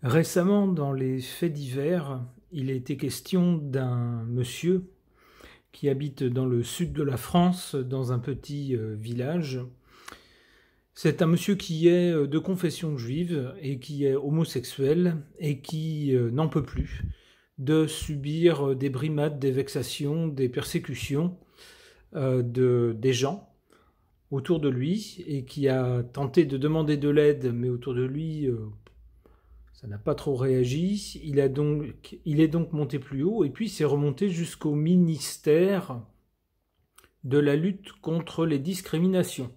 Récemment, dans les faits divers, il a été question d'un monsieur qui habite dans le sud de la France, dans un petit village. C'est un monsieur qui est de confession juive et qui est homosexuel et qui n'en peut plus de subir des brimades, des vexations, des persécutions des gens autour de lui et qui a tenté de demander de l'aide, mais autour de lui, ça n'a pas trop réagi. Il est donc monté plus haut et puis s'est remonté jusqu'au ministère de la lutte contre les discriminations.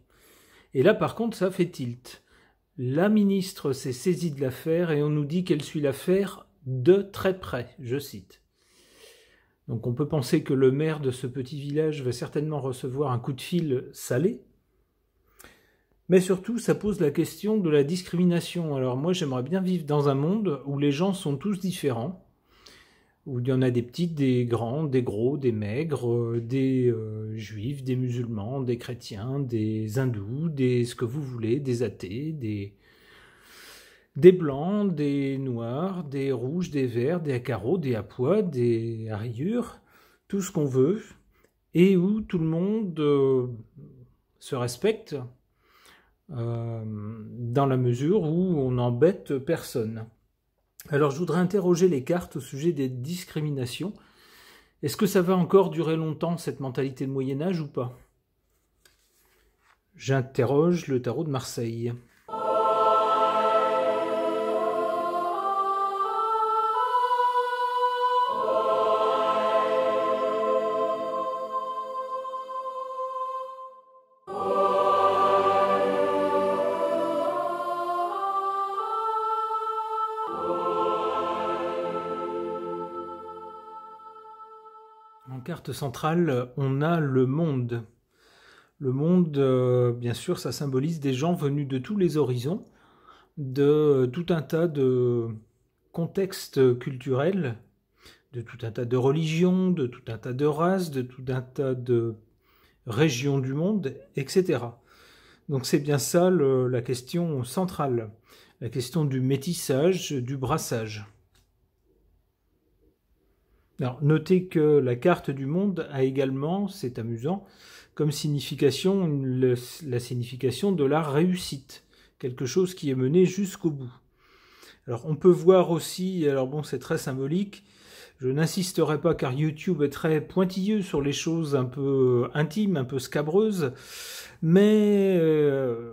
Et là, par contre, ça fait tilt. La ministre s'est saisie de l'affaire et on nous dit qu'elle suit l'affaire de très près, je cite. Donc on peut penser que le maire de ce petit village va certainement recevoir un coup de fil salé. Mais surtout, ça pose la question de la discrimination. Alors moi, j'aimerais bien vivre dans un monde où les gens sont tous différents, où il y en a des petits, des grands, des gros, des maigres, des juifs, des musulmans, des chrétiens, des hindous, des ce que vous voulez, des athées, des blancs, des noirs, des rouges, des verts, des à carreaux, des à pois, des à rayures, tout ce qu'on veut, et où tout le monde se respecte dans la mesure où on n'embête personne. Alors je voudrais interroger les cartes au sujet des discriminations. Est-ce que ça va encore durer longtemps, cette mentalité de Moyen-Âge, ou pas? J'interroge le tarot de Marseille. En carte centrale, on a le monde. Le monde, bien sûr, ça symbolise des gens venus de tous les horizons, de tout un tas de contextes culturels, de tout un tas de religions, de tout un tas de races, de tout un tas de régions du monde, etc. Donc c'est bien ça la question centrale, la question du métissage, du brassage. Alors, notez que la carte du monde a également, c'est amusant, comme signification la signification de la réussite, quelque chose qui est mené jusqu'au bout. Alors on peut voir aussi, alors bon c'est très symbolique, je n'insisterai pas car YouTube est très pointilleux sur les choses un peu intimes, un peu scabreuses, mais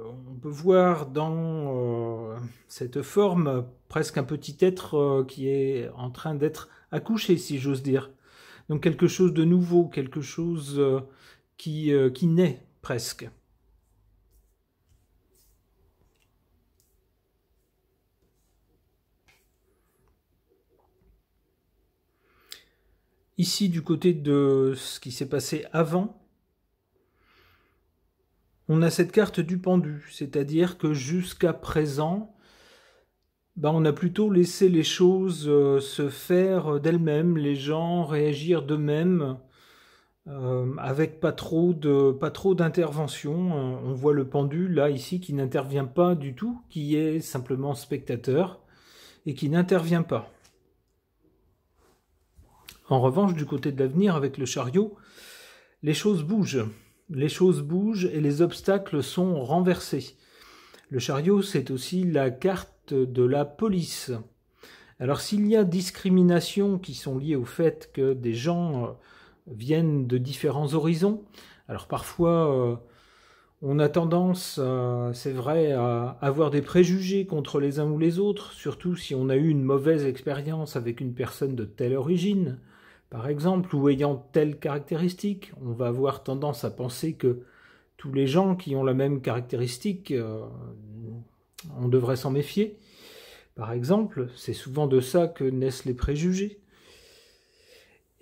on peut voir dans cette forme presque un petit être qui est en train d'être accouché, si j'ose dire. Donc quelque chose de nouveau, quelque chose qui naît presque. Ici, du côté de ce qui s'est passé avant, on a cette carte du pendu, c'est-à-dire que jusqu'à présent, on a plutôt laissé les choses se faire d'elles-mêmes, les gens réagir d'eux-mêmes, avec pas trop d'intervention. On voit le pendu là ici qui n'intervient pas du tout, qui est simplement spectateur et qui n'intervient pas. En revanche, du côté de l'avenir, avec le chariot, les choses bougent. Les choses bougent et les obstacles sont renversés. Le chariot, c'est aussi la carte de la police. Alors s'il y a discriminations qui sont liées au fait que des gens viennent de différents horizons, alors parfois on a tendance, c'est vrai, à avoir des préjugés contre les uns ou les autres, surtout si on a eu une mauvaise expérience avec une personne de telle origine, par exemple, ou ayant telle caractéristique. On va avoir tendance à penser que tous les gens qui ont la même caractéristique, on devrait s'en méfier. Par exemple, c'est souvent de ça que naissent les préjugés.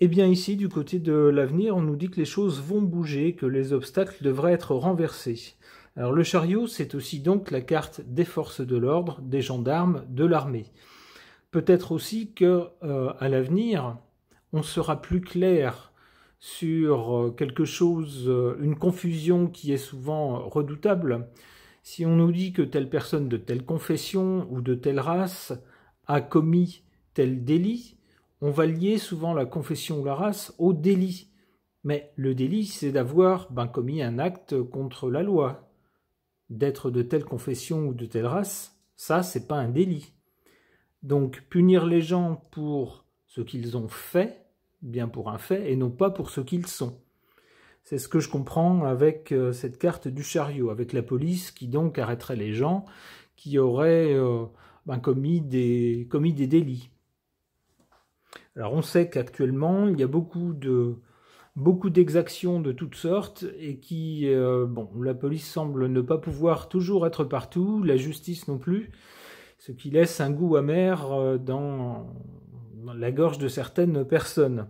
Et bien ici, du côté de l'avenir, on nous dit que les choses vont bouger, que les obstacles devraient être renversés. Alors le chariot, c'est aussi donc la carte des forces de l'ordre, des gendarmes, de l'armée. Peut-être aussi que à l'avenir, on sera plus clair sur quelque chose, une confusion qui est souvent redoutable. Si on nous dit que telle personne de telle confession ou de telle race a commis tel délit, on va lier souvent la confession ou la race au délit. Mais le délit, c'est d'avoir commis un acte contre la loi. D'être de telle confession ou de telle race, ça, c'est pas un délit. Donc, punir les gens pour ce qu'ils ont fait, bien pour un fait, et non pas pour ce qu'ils sont. C'est ce que je comprends avec cette carte du chariot, avec la police qui donc arrêterait les gens qui auraient commis des délits. Alors on sait qu'actuellement, il y a beaucoup d'exactions de toutes sortes et qui, la police semble ne pas pouvoir toujours être partout, la justice non plus, ce qui laisse un goût amer dans la gorge de certaines personnes.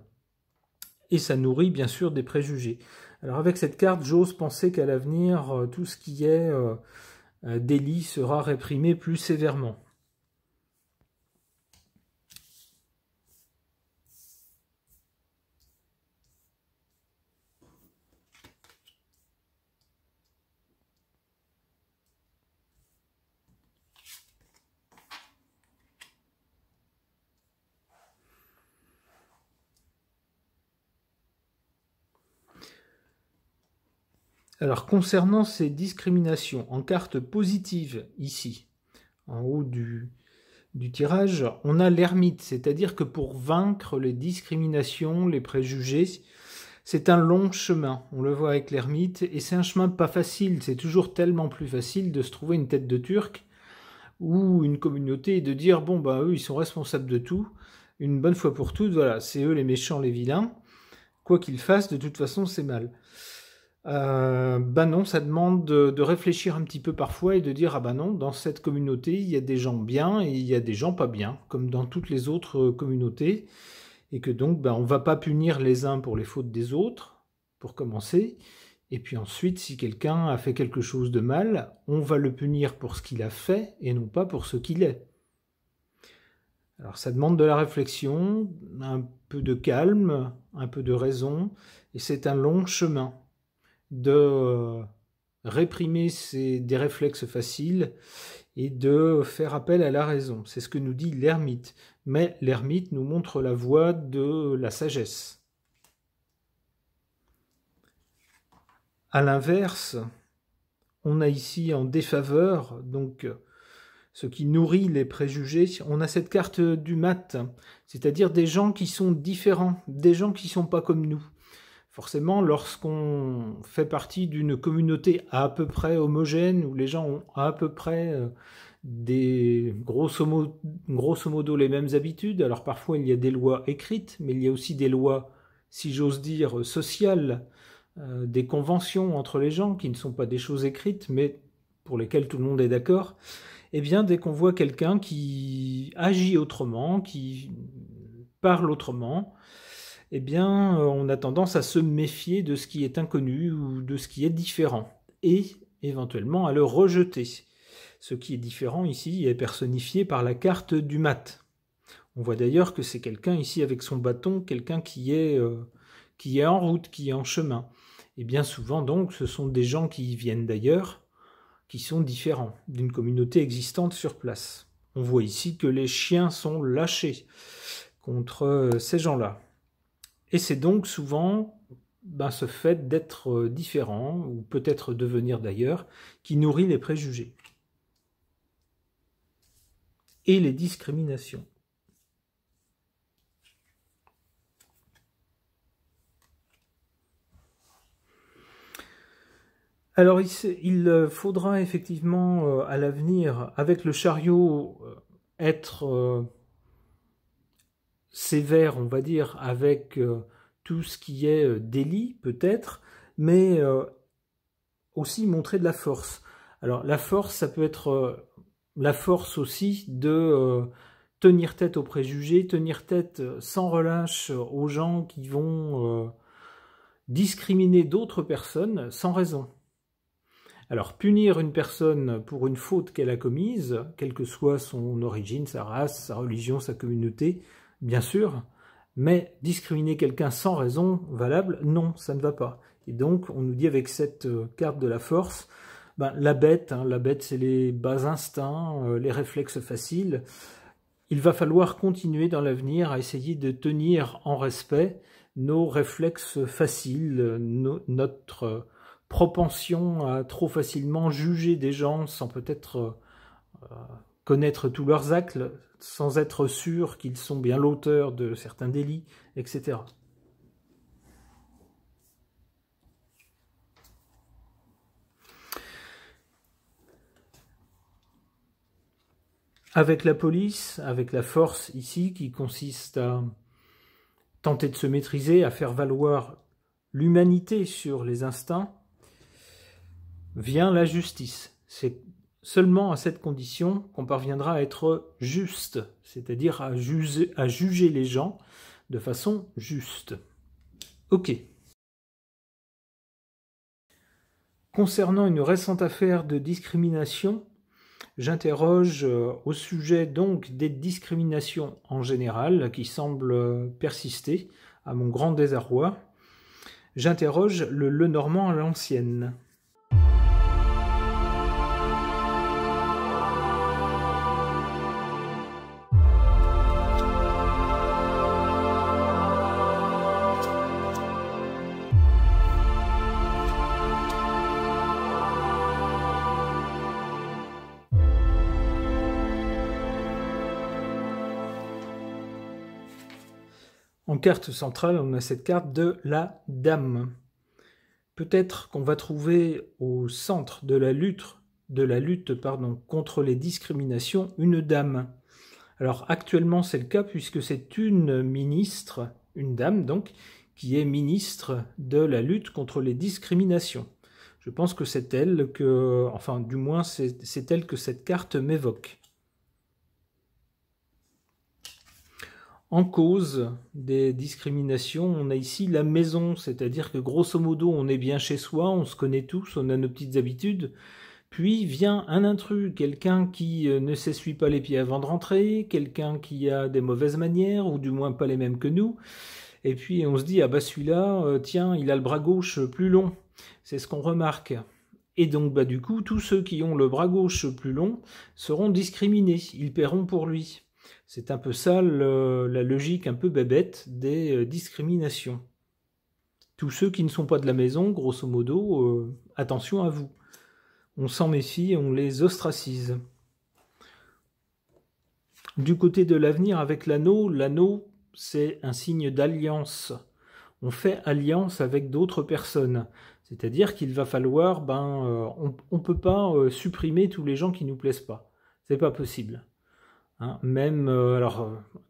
Et ça nourrit bien sûr des préjugés. Alors avec cette carte, j'ose penser qu'à l'avenir, tout ce qui est délit sera réprimé plus sévèrement. Alors, concernant ces discriminations, en carte positive, ici, en haut du tirage, on a l'ermite, c'est-à-dire que pour vaincre les discriminations, les préjugés, c'est un long chemin. On le voit avec l'ermite, et c'est un chemin pas facile. C'est toujours tellement plus facile de se trouver une tête de Turc ou une communauté et de dire, eux, ils sont responsables de tout, une bonne fois pour toutes, voilà, c'est eux les méchants, les vilains. Quoi qu'ils fassent, de toute façon, c'est mal. Non, ça demande de réfléchir un petit peu parfois et de dire non, dans cette communauté il y a des gens bien et il y a des gens pas bien, comme dans toutes les autres communautés, et que donc on va pas punir les uns pour les fautes des autres, pour commencer, et puis ensuite si quelqu'un a fait quelque chose de mal, on va le punir pour ce qu'il a fait et non pas pour ce qu'il est. Alors ça demande de la réflexion, un peu de calme, un peu de raison, et c'est un long chemin de réprimer des réflexes faciles et de faire appel à la raison. C'est ce que nous dit l'ermite. Mais l'ermite nous montre la voie de la sagesse. À l'inverse, on a ici en défaveur, donc ce qui nourrit les préjugés, on a cette carte du mat, c'est-à-dire des gens qui sont différents, des gens qui ne sont pas comme nous. Forcément, lorsqu'on fait partie d'une communauté à peu près homogène, où les gens ont à peu près grosso modo les mêmes habitudes, alors parfois il y a des lois écrites, mais il y a aussi des lois, si j'ose dire, sociales, des conventions entre les gens qui ne sont pas des choses écrites, mais pour lesquelles tout le monde est d'accord. Eh bien, dès qu'on voit quelqu'un qui agit autrement, qui parle autrement, eh bien, on a tendance à se méfier de ce qui est inconnu ou de ce qui est différent, et éventuellement à le rejeter. Ce qui est différent ici est personnifié par la carte du mat. On voit d'ailleurs que c'est quelqu'un ici avec son bâton, quelqu'un qui est en route, qui est en chemin. Et bien souvent donc, ce sont des gens qui viennent d'ailleurs, qui sont différents d'une communauté existante sur place. On voit ici que les chiens sont lâchés contre ces gens-là. Et c'est donc souvent ce fait d'être différent, ou peut-être devenir d'ailleurs, qui nourrit les préjugés et les discriminations. Alors il faudra effectivement à l'avenir, avec le chariot, être sévère, on va dire, avec tout ce qui est délit, peut-être, mais aussi montrer de la force. Alors la force, ça peut être la force aussi de tenir tête aux préjugés, tenir tête sans relâche aux gens qui vont discriminer d'autres personnes sans raison. Alors, punir une personne pour une faute qu'elle a commise, quelle que soit son origine, sa race, sa religion, sa communauté, bien sûr, mais discriminer quelqu'un sans raison valable, non, ça ne va pas. Et donc, on nous dit avec cette carte de la force, la bête c'est les bas instincts, les réflexes faciles. il va falloir continuer dans l'avenir à essayer de tenir en respect nos réflexes faciles, notre propension à trop facilement juger des gens sans peut-être connaître tous leurs actes, sans être sûr qu'ils sont bien l'auteur de certains délits, etc. Avec la police, avec la force ici, qui consiste à tenter de se maîtriser, à faire valoir l'humanité sur les instincts, vient la justice. C'est seulement à cette condition qu'on parviendra à être juste, c'est-à-dire à juger les gens de façon juste. Ok. Concernant une récente affaire de discrimination, j'interroge au sujet donc des discriminations en général qui semblent persister, à mon grand désarroi. J'interroge le Lenormand à l'ancienne. En carte centrale, on a cette carte de la dame. Peut-être qu'on va trouver au centre de la lutte contre les discriminations une dame. Alors actuellement c'est le cas puisque c'est une ministre, une dame donc, qui est ministre de la lutte contre les discriminations. Je pense que c'est elle que, enfin du moins c'est elle que cette carte m'évoque. En cause des discriminations, on a ici la maison, c'est-à-dire que grosso modo on est bien chez soi, on se connaît tous, on a nos petites habitudes, puis vient un intrus, quelqu'un qui ne s'essuie pas les pieds avant de rentrer, quelqu'un qui a des mauvaises manières, ou du moins pas les mêmes que nous, et puis on se dit, ah bah celui-là, tiens, il a le bras gauche plus long, c'est ce qu'on remarque. Et donc bah du coup, tous ceux qui ont le bras gauche plus long seront discriminés, ils paieront pour lui. C'est un peu ça la logique un peu bébête des discriminations. Tous ceux qui ne sont pas de la maison, grosso modo, attention à vous. On s'en méfie, on les ostracise. Du côté de l'avenir avec l'anneau, c'est un signe d'alliance. On fait alliance avec d'autres personnes. C'est-à-dire qu'il va falloir, on ne peut pas supprimer tous les gens qui ne nous plaisent pas. C'est pas possible. Hein, même,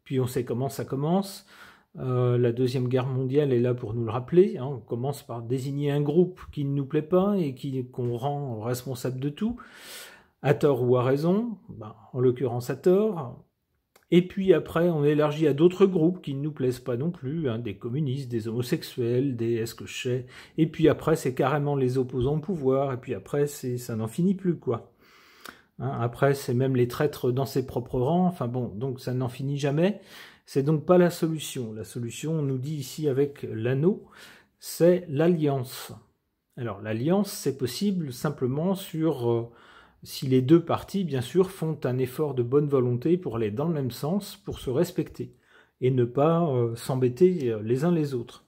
puis on sait comment ça commence. La Deuxième Guerre mondiale est là pour nous le rappeler. Hein, on commence par désigner un groupe qui ne nous plaît pas et qu'on rend responsable de tout, à tort ou à raison, en l'occurrence à tort. Et puis après, on élargit à d'autres groupes qui ne nous plaisent pas non plus, hein, des communistes, des homosexuels, des est-ce que je sais. Et puis après, c'est carrément les opposants au pouvoir. Et puis après, ça n'en finit plus, quoi. Hein, après, c'est même les traîtres dans ses propres rangs. Enfin bon, donc ça n'en finit jamais. C'est donc pas la solution. La solution, on nous dit ici avec l'anneau, c'est l'alliance. Alors l'alliance, c'est possible simplement si les deux parties, bien sûr, font un effort de bonne volonté pour aller dans le même sens, pour se respecter, et ne pas s'embêter les uns les autres.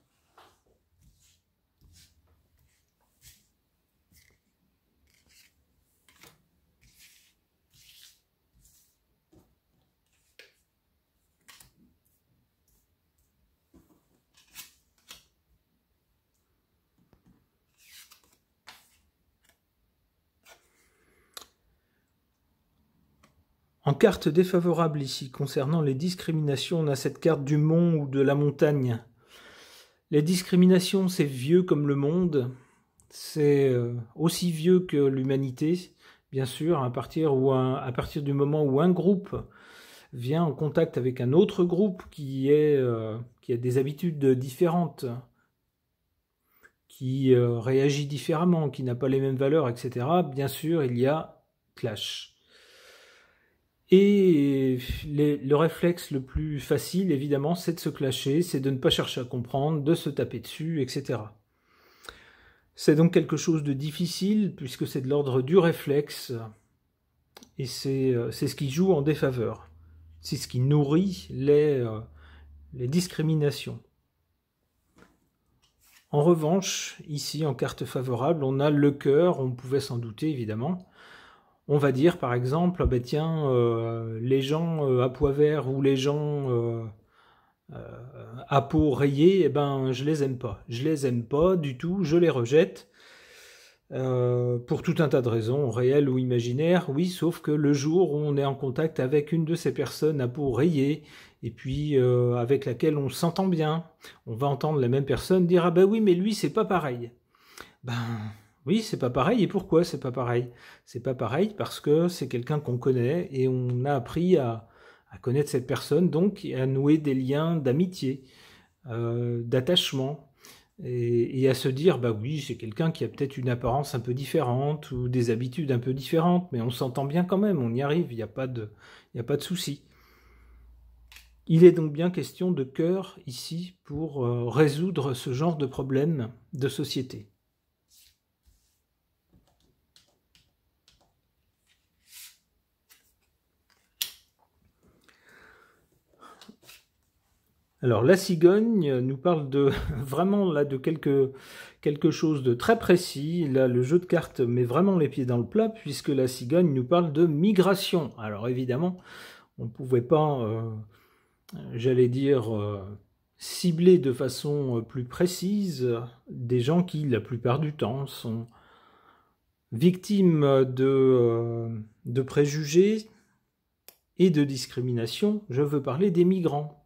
En carte défavorable ici, concernant les discriminations, on a cette carte du mont ou de la montagne. Les discriminations, c'est vieux comme le monde, c'est aussi vieux que l'humanité, bien sûr, à partir du moment où un groupe vient en contact avec un autre groupe qui a des habitudes différentes, qui réagit différemment, qui n'a pas les mêmes valeurs, etc., bien sûr, il y a clash. Et le réflexe le plus facile, évidemment, c'est de se clasher, c'est de ne pas chercher à comprendre, de se taper dessus, etc. C'est donc quelque chose de difficile, puisque c'est de l'ordre du réflexe, et c'est ce qui joue en défaveur. c'est ce qui nourrit les discriminations. En revanche, ici en carte favorable, on a le cœur, on pouvait s'en douter évidemment. On va dire par exemple, ben tiens, les gens à pois verts ou les gens à peau rayée, eh ben je les aime pas. Je les aime pas du tout, je les rejette. Pour tout un tas de raisons, réelles ou imaginaires, oui, sauf que le jour où on est en contact avec une de ces personnes à peau rayée, et puis avec laquelle on s'entend bien, on va entendre la même personne dire « Ah ben oui, mais lui, c'est pas pareil ». Ben oui, c'est pas pareil, et pourquoi c'est pas pareil? C'est pas pareil parce que c'est quelqu'un qu'on connaît, et on a appris à connaître cette personne, donc à nouer des liens d'amitié, d'attachement, et à se dire, bah oui, c'est quelqu'un qui a peut-être une apparence un peu différente ou des habitudes un peu différentes, mais on s'entend bien quand même, on y arrive, il n'y a pas de souci. Il est donc bien question de cœur ici pour résoudre ce genre de problème de société. Alors la cigogne nous parle de vraiment là de quelque chose de très précis. Là, le jeu de cartes met vraiment les pieds dans le plat puisque la cigogne nous parle de migration. Alors évidemment, on ne pouvait pas, j'allais dire, cibler de façon plus précise des gens qui, la plupart du temps, sont victimes de préjugés et de discrimination. Je veux parler des migrants.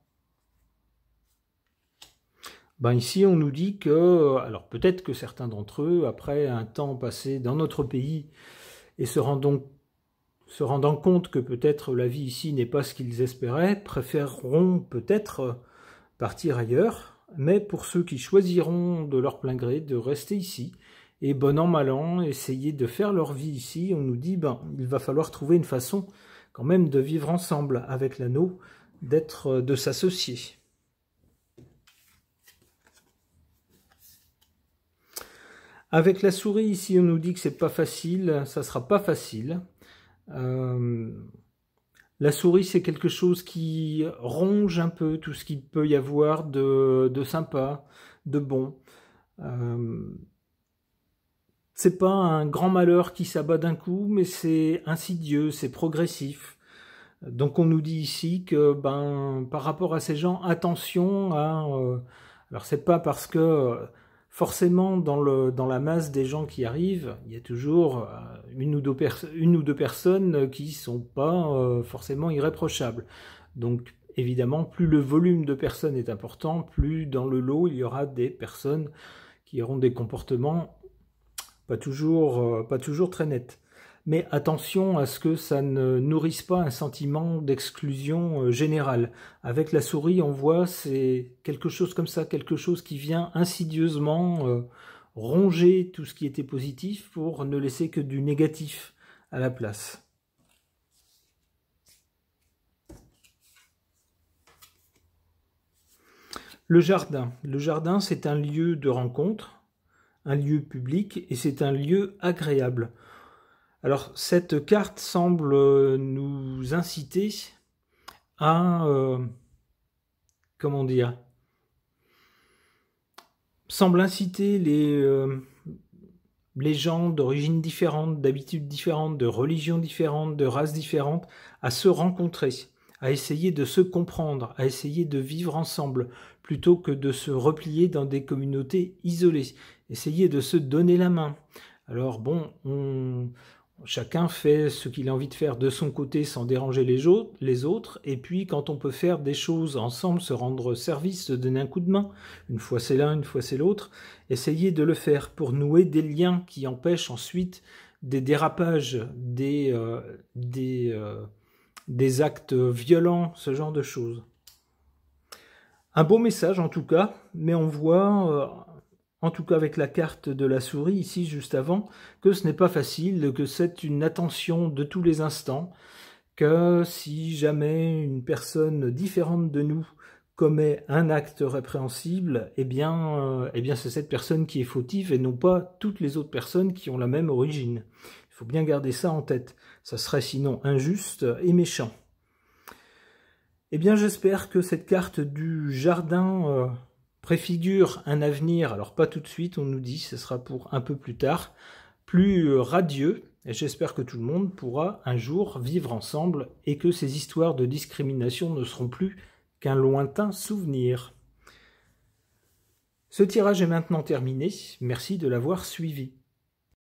Ben ici, on nous dit que, alors peut-être que certains d'entre eux, après un temps passé dans notre pays et se rendant compte que peut-être la vie ici n'est pas ce qu'ils espéraient, préféreront peut-être partir ailleurs, mais pour ceux qui choisiront de leur plein gré de rester ici, et bon an mal an, essayer de faire leur vie ici, on nous dit, ben, il va falloir trouver une façon quand même de vivre ensemble avec l'anneau, de s'associer. Avec la souris, ici, on nous dit que c'est pas facile, ça sera pas facile. La souris, c'est quelque chose qui ronge un peu tout ce qu'il peut y avoir de sympa, de bon. C'est pas un grand malheur qui s'abat d'un coup, mais c'est insidieux, c'est progressif. Donc on nous dit ici que, ben, par rapport à ces gens, attention à... alors c'est pas parce que... forcément, dans la masse des gens qui arrivent, il y a toujours une ou deux personnes qui ne sont pas forcément irréprochables. Donc, évidemment, plus le volume de personnes est important, plus dans le lot, il y aura des personnes qui auront des comportements pas toujours très nets. Mais attention à ce que ça ne nourrisse pas un sentiment d'exclusion générale. Avec la souris, on voit, c'est quelque chose comme ça, quelque chose qui vient insidieusement ronger tout ce qui était positif pour ne laisser que du négatif à la place. Le jardin. Le jardin, c'est un lieu de rencontre, un lieu public, et c'est un lieu agréable. Alors, cette carte semble nous inciter à, comment dire, semble inciter les gens d'origine différente, d'habitudes différentes, de religions différentes, de races différentes, à se rencontrer, à essayer de se comprendre, à essayer de vivre ensemble, plutôt que de se replier dans des communautés isolées, essayer de se donner la main. Alors bon, chacun fait ce qu'il a envie de faire de son côté sans déranger les autres, et puis quand on peut faire des choses ensemble, se rendre service, se donner un coup de main, une fois c'est l'un, une fois c'est l'autre, essayer de le faire pour nouer des liens qui empêchent ensuite des dérapages, des actes violents, ce genre de choses. Un beau message en tout cas, mais on voit... en tout cas avec la carte de la souris ici juste avant, que ce n'est pas facile, que c'est une attention de tous les instants, que si jamais une personne différente de nous commet un acte répréhensible, eh bien c'est cette personne qui est fautive et non pas toutes les autres personnes qui ont la même origine. Il faut bien garder ça en tête, ça serait sinon injuste et méchant. Eh bien, j'espère que cette carte du jardin préfigure un avenir, alors pas tout de suite, on nous dit, ce sera pour un peu plus tard, plus radieux, et j'espère que tout le monde pourra un jour vivre ensemble et que ces histoires de discrimination ne seront plus qu'un lointain souvenir. Ce tirage est maintenant terminé, merci de l'avoir suivi.